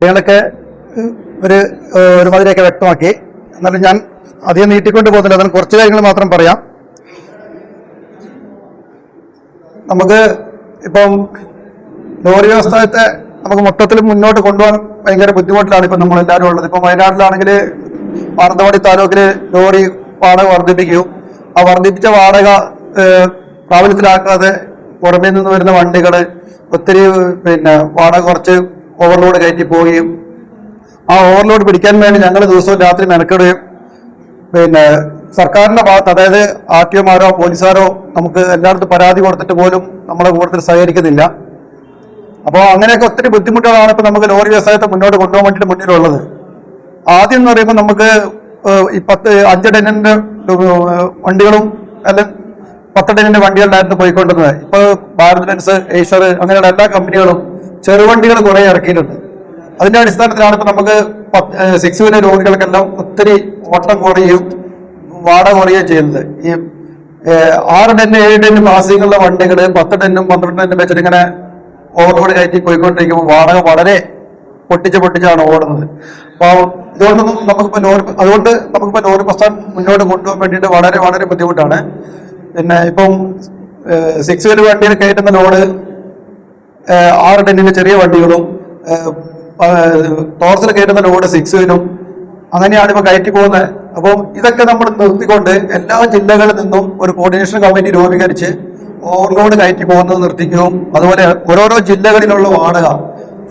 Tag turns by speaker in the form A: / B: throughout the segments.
A: കാര്യങ്ങളൊക്കെ ഒരുമാതിരിയൊക്കെ വ്യക്തമാക്കി. എന്നാലും ഞാൻ അധികം നീട്ടിക്കൊണ്ട് പോകുന്നില്ല, അതിന് കുറച്ച് കാര്യങ്ങൾ മാത്രം പറയാം. നമുക്ക് ഇപ്പം ലോറി വ്യവസായത്തെ നമുക്ക് മൊത്തത്തിൽ മുന്നോട്ട് കൊണ്ടുപോകാൻ ഭയങ്കര ബുദ്ധിമുട്ടിലാണ് ഇപ്പം നമ്മളെല്ലാവരും ഉള്ളത്. ഇപ്പം വയനാട്ടിലാണെങ്കിൽ മാനന്തവാടി താലൂക്കിൽ ലോറി വാടക വർദ്ധിപ്പിക്കും. ആ വർദ്ധിപ്പിച്ച വാടക പ്രാബല്യത്തിലാക്കാതെ പുറമേ നിന്ന് വരുന്ന വണ്ടികൾ ഒത്തിരി വാടക കുറച്ച് ഓവർലോഡ് കയറ്റി പോവുകയും ആ ഓവർലോഡ് പിടിക്കാൻ വേണ്ടി ഞങ്ങൾ ദിവസവും രാത്രി മെനക്കെടുകയും സർക്കാരിന്റെ ഭാഗത്ത്, അതായത് ആർടിഒമാരോ പോലീസുകാരോ നമുക്ക് എല്ലായിടത്തും പരാതി കൊടുത്തിട്ട് പോലും നമ്മളെ കൂടുതൽ സഹകരിക്കുന്നില്ല. അപ്പോൾ അങ്ങനെയൊക്കെ ഒത്തിരി ബുദ്ധിമുട്ടുകളാണ് ഇപ്പൊ നമുക്ക് ലോറി വ്യവസായത്തെ മുന്നോട്ട് കൊണ്ടുപോകാൻ വേണ്ടിയിട്ട് മുന്നിലുള്ളത്. ആദ്യം എന്ന് പറയുമ്പോൾ നമുക്ക് ഈ 5 ടണ്ണിന്റെ വണ്ടികളും അല്ല 10 ടണ്ണിന്റെ വണ്ടികളിലായിരുന്നു പോയിക്കൊണ്ടിരുന്നത്. ഇപ്പൊ ഭാരത് ബെൻസ്, ഏഷ്യർ അങ്ങനെയുള്ള എല്ലാ കമ്പനികളും ചെറുവണ്ടികൾ കുറെ ഇറക്കിയിട്ടുണ്ട്. അതിന്റെ അടിസ്ഥാനത്തിലാണ് ഇപ്പൊ നമുക്ക് 6 വീലർ ലോറികൾക്കെല്ലാം ഒത്തിരി ഓട്ടം കുറയും വാടക കുറയുകയും ചെയ്യുന്നത്. ഈ 6 ടണ്ണ് 7 ടണ്ണ് പാസിങ്ങുള്ള വണ്ടികൾ 10 ടണ്ണും 12 ടണ്ണും വെച്ചിട്ട് ഇങ്ങനെ ഓവർലോഡ് കയറ്റി പോയിക്കൊണ്ടിരിക്കുമ്പോൾ വാടക വളരെ പൊട്ടിച്ചാണ് ഓടുന്നത്. അപ്പോൾ ഇതുകൊണ്ടൊന്നും അതുകൊണ്ട് നമുക്കിപ്പോൾ ലോറി പ്രസ്ഥാനം മുന്നോട്ട് കൊണ്ടുപോകാൻ വേണ്ടിയിട്ട് വളരെ വളരെ ബുദ്ധിമുട്ടാണ്. പിന്നെ ഇപ്പം 6 വീലർ വണ്ടിയിൽ കയറ്റുന്ന ലോഡ് 6 ടണ്ണിന്റെ ചെറിയ വണ്ടികളും ടോർസിൽ കയറ്റുന്ന ലോഡ് 6 വീലും അങ്ങനെയാണ് ഇപ്പൊ കയറ്റി പോകുന്നത്. അപ്പോൾ ഇതൊക്കെ നമ്മൾ നിർത്തിക്കൊണ്ട് എല്ലാ ജില്ലകളിൽ നിന്നും ഒരു കോർഡിനേഷൻ കമ്മിറ്റി രൂപീകരിച്ച് ഓവർലോഡ് കയറ്റി പോകുന്നത് നിർത്തിക്കുകയും അതുപോലെ ഓരോരോ ജില്ലകളിലുള്ള വാടക,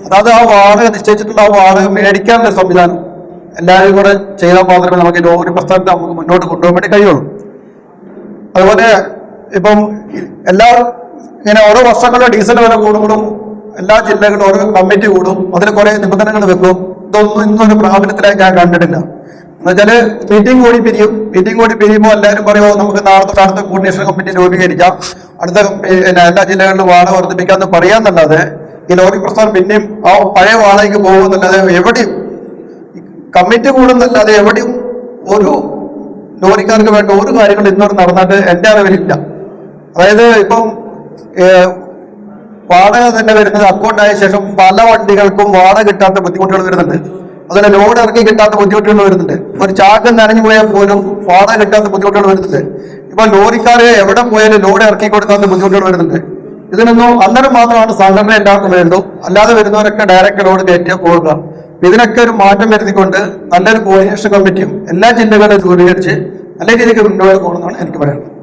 A: അതായത് ആ വാടക നിശ്ചയിച്ചിട്ടുള്ള ആ വാടക മേടിക്കാനുള്ള സംവിധാനം എല്ലാവരും കൂടെ ചെയ്താൽ മാത്രമേ നമുക്ക് ലോറി പ്രസ്ഥാനത്തെ നമുക്ക് മുന്നോട്ട് കൊണ്ടുപോകാൻ വേണ്ടി കഴിയുള്ളൂ. അതുപോലെ ഇപ്പം ഇങ്ങനെ ഓരോ വർഷങ്ങളിലും ഡീസൽ വില കൂടുമ്പോഴും എല്ലാ ജില്ലകളിലും ഓരോ കമ്മിറ്റി കൂടും, അതിൽ കുറെ നിബന്ധനകൾ വെക്കും. ഇതൊന്നും ഇന്നൊരു പ്രാബല്യത്തിലായി ഞാൻ കണ്ടിട്ടില്ല. എന്നുവെച്ചാല് മീറ്റിംഗ് കൂടി പിരിയുമ്പോൾ എല്ലാവരും പറയുമോ നമുക്ക് അടുത്ത കോർഡിനേഷൻ കമ്മിറ്റി രൂപീകരിക്കാം, അടുത്ത എല്ലാ ജില്ലകളിലും വാടക വർദ്ധിപ്പിക്കാമെന്ന് പറയാന്നല്ലാതെ ഈ ലോറി പ്രസ്ഥാനം പിന്നെയും ആ പഴയ വാടകയ്ക്ക് പോകുന്നല്ലാതെ എവിടെയും കമ്മിറ്റി കൂടുന്നല്ലാതെ എവിടെയും ഒരു ലോറിക്കാർക്ക് വേണ്ട ഒരു കാര്യങ്ങളും ഇന്നോട് നടന്നിട്ട് എന്റെ അറിവിലില്ല. അതായത് ഇപ്പം വാടക തന്നെ വരുന്നത് അക്കൗണ്ടായ ശേഷം പല വണ്ടികൾക്കും വാടക കിട്ടാത്ത ബുദ്ധിമുട്ടുകൾ വരുന്നുണ്ട്. അതുപോലെ ലോഡ് ഇറക്കി കിട്ടാത്ത ബുദ്ധിമുട്ടുകൾ വരുന്നുണ്ട്. ഒരു ചാക്ക് നനഞ്ഞു പോയാൽ പോലും വാടക കിട്ടാത്ത ബുദ്ധിമുട്ടുകൾ വരുന്നുണ്ട്. ഇപ്പൊ ലോറിക്കാരെ എവിടെ പോയാലും ലോഡ് ഇറക്കി കൊടുക്കാത്ത ബുദ്ധിമുട്ടുകൾ വരുന്നുണ്ട്. ഇതിനൊന്നും അന്നേരം മാത്രമാണ് സംഘടന എല്ലാവർക്കും വേണ്ടു, അല്ലാതെ വരുന്നവരൊക്കെ ഡയറക്റ്റ് ലോഡ് കയറ്റിയാൽ പോകുക. ഇതിനൊക്കെ ഒരു മാറ്റം വരുത്തിക്കൊണ്ട് നല്ലൊരു കോർഡിനേഷൻ കമ്മിറ്റിയും എല്ലാ ജില്ലകളിലും രൂപീകരിച്ച് നല്ല രീതിക്ക് മുന്നോട്ട് പോകണമെന്നാണ് എനിക്ക് പറയുന്നത്.